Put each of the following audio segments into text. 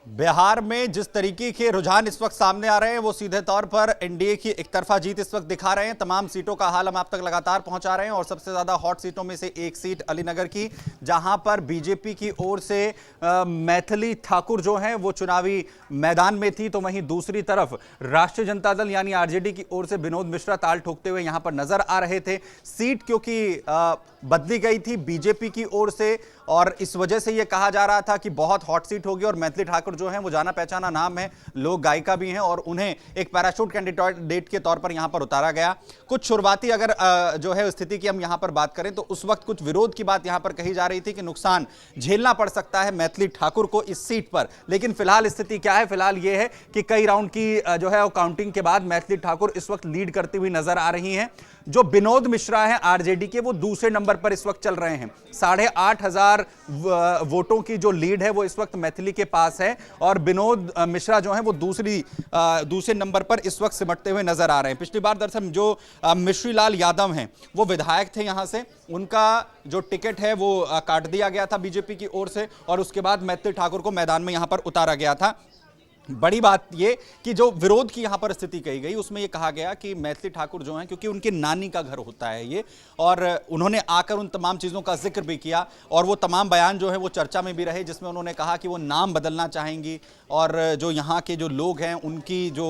बिहार में जिस तरीके के रुझान इस वक्त सामने आ रहे हैं वो सीधे तौर पर एनडीए की एक तरफा जीत इस वक्त दिखा रहे हैं। तमाम सीटों का हाल हम आप तक लगातार पहुंचा रहे हैं और सबसे ज्यादा हॉट सीटों में से एक सीट अलीनगर की, जहां पर बीजेपी की ओर से मैथिली ठाकुर जो हैं वो चुनावी मैदान में थी, तो वहीं दूसरी तरफ राष्ट्रीय जनता दल यानी आरजेडी की ओर से विनोद मिश्रा ताल ठोकते हुए यहां पर नजर आ रहे थे। सीट क्योंकि बदली गई थी बीजेपी की ओर से और इस वजह से यह कहा जा रहा था कि बहुत हॉट सीट होगी और मैथिली ठाकुर जो है वो जाना पहचाना नाम है, लोक गायिका भी हैं और उन्हें एक पैराशूट कैंडिडेट के तौर पर यहां पर उतारा गया। कुछ शुरुआती अगर जो है स्थिति की हम यहां पर बात करें तो उस वक्त कुछ विरोध की बात यहां पर कही जा रही थी कि नुकसान झेलना पड़ सकता है मैथिली ठाकुर को इस सीट पर, लेकिन फिलहाल स्थिति क्या है? फिलहाल यह है कि कई राउंड की जो है काउंटिंग के बाद मैथिली ठाकुर इस वक्त लीड करती हुई नजर आ रही हैं। जो विनोद मिश्रा हैं आरजेडी के, वो दूसरे नंबर पर इस वक्त चल रहे हैं। 8,500 वोटों की जो लीड है वो इस वक्त मैथिली के पास है और विनोद मिश्रा जो है वो दूसरे नंबर पर इस वक्त सिमटते हुए नजर आ रहे हैं। पिछली बार दरअसल जो मिश्री लाल यादव हैं वो विधायक थे यहां से, उनका जो टिकट है वो काट दिया गया था बीजेपी की ओर से और उसके बाद मैथिली ठाकुर को मैदान में यहां पर उतारा गया था। बड़ी बात यह कि जो विरोध की यहां पर स्थिति कही गई उसमें यह कहा गया कि मैथिली ठाकुर जो हैं, क्योंकि उनके नानी का घर होता है ये, और उन्होंने आकर उन तमाम चीज़ों का जिक्र भी किया और वो तमाम बयान जो है वो चर्चा में भी रहे, जिसमें उन्होंने कहा कि वो नाम बदलना चाहेंगी और जो यहाँ के जो लोग हैं उनकी जो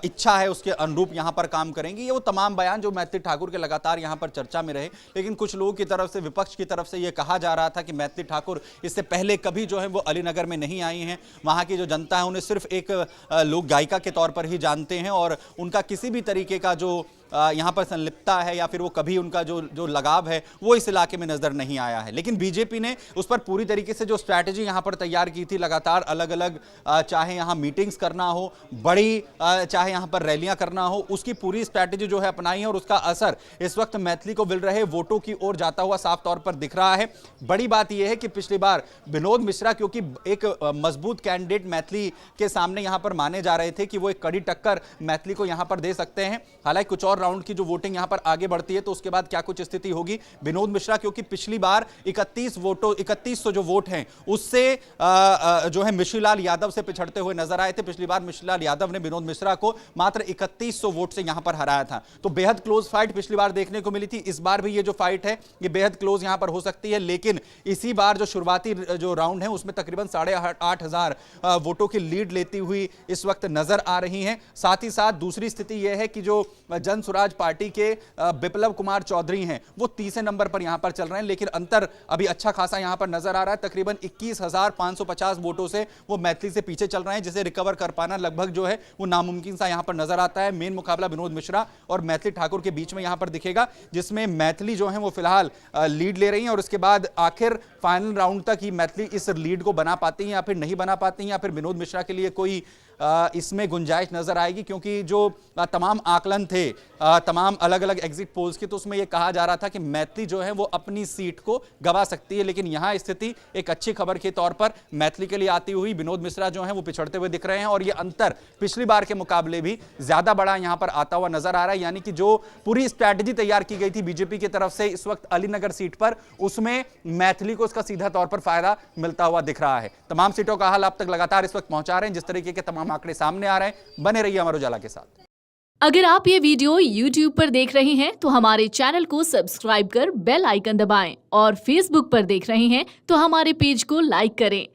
इच्छा है उसके अनुरूप यहाँ पर काम करेंगी। ये वो तमाम बयान जो मैथिली ठाकुर के लगातार यहाँ पर चर्चा में रहे, लेकिन कुछ लोगों की तरफ से, विपक्ष की तरफ से ये कहा जा रहा था कि मैथिली ठाकुर इससे पहले कभी जो है वो अलीनगर में नहीं आई हैं, वहाँ की जो जनता है उन्हें सिर्फ एक लोक गायिका के तौर पर ही जानते हैं और उनका किसी भी तरीके का जो यहाँ पर संलिप्तता है या फिर वो कभी उनका जो लगाव है वो इस इलाके में नजर नहीं आया है। लेकिन बीजेपी ने उस पर पूरी तरीके से जो स्ट्रैटेजी यहाँ पर तैयार की थी, लगातार अलग अलग चाहे यहाँ मीटिंग्स करना हो, बड़ी चाहे यहाँ पर रैलियां करना हो, उसकी पूरी स्ट्रैटेजी जो है अपनाई है और उसका असर इस वक्त मैथिली को मिल रहे वोटों की ओर जाता हुआ साफ तौर पर दिख रहा है। बड़ी बात यह है कि पिछली बार विनोद मिश्रा क्योंकि एक मजबूत कैंडिडेट मैथिली के सामने यहाँ पर माने जा रहे थे कि वो एक कड़ी टक्कर मैथिली को यहाँ पर दे सकते हैं। हालांकि कुछ और राउंड की जो वोटिंग यहां पर आगे बढ़ती है तो उसके बाद क्या कुछ स्थिति होगी। विनोद मिश्रा क्योंकि पिछली बार 3100 जो वोट हैं उससे जो है मिश्री लाल यादव से पिछड़ते हुए नजर आए थे। पिछली बार मिश्री लाल यादव ने विनोद मिश्रा को मात्र 3100 वोट से यहां पर हराया था, तो बेहद क्लोज फाइट पिछली बार देखने को मिली थी। इस बार भी ये जो फाइट है ये बेहद क्लोज यहां पर हो सकती है, लेकिन इसी बार जो शुरुआती जो राउंड है उसमें तकरीबन 8,500 वोटों की लीड लेती हुई इस वक्त नजर आ रही हैं। साथ ही साथ दूसरी स्थिति यह है कि जो जन स्वराज पार्टी के बिप्लब कुमार चौधरी हैं वो तीसरे नंबर पर यहां पर चल रहे हैं, लेकिन अंतर अभी अच्छा खासा यहां पर नजर आ रहा है। तकरीबन 21,550 वोटों से वो मैथिली से पीछे चल रहे हैं, जिसे रिकवर कर पाना लगभग जो है वो नामुमकिन सा यहां पर नजर आता है। मेन मुकाबला विनोद मिश्रा और मैथिली ठाकुर के बीच में यहां पर दिखेगा, जिसमें मैथिली जो है वो फिलहाल लीड ले रही है और उसके बाद आखिर फाइनल राउंड तक ही मैथिली इस लीड को बना पाती हैं या फिर नहीं बना पाती हैं, या फिर विनोद मिश्रा के लिए कोई इसमें गुंजाइश नजर आएगी। क्योंकि जो तमाम आकलन थे तमाम अलग अलग एग्जिट पोल्स की, तो उसमें यह कहा जा रहा था कि मैथिली जो है वो अपनी सीट को गंवा सकती है, लेकिन यहां स्थिति एक अच्छी खबर के तौर पर मैथिली के लिए आती हुई विनोद मिश्रा जो है वो पिछड़ते हुए दिख रहे हैं और यह अंतर पिछली बार के मुकाबले भी ज्यादा बड़ा यहां पर आता हुआ नजर आ रहा है। यानी कि जो पूरी स्ट्रैटेजी तैयार की गई थी बीजेपी की तरफ से इस वक्त अलीनगर सीट पर, उसमें मैथिली को इसका सीधा तौर पर फायदा मिलता हुआ दिख रहा है। तमाम सीटों का हाल आप तक लगातार इस वक्त पहुंचा रहे हैं, जिस तरीके के तमाम आंकड़े सामने आ रहे हैं। बने रहिए अमर उजाला के साथ। अगर आप ये वीडियो YouTube पर देख रहे हैं तो हमारे चैनल को सब्सक्राइब कर बेल आइकन दबाएं और Facebook पर देख रहे हैं तो हमारे पेज को लाइक करें।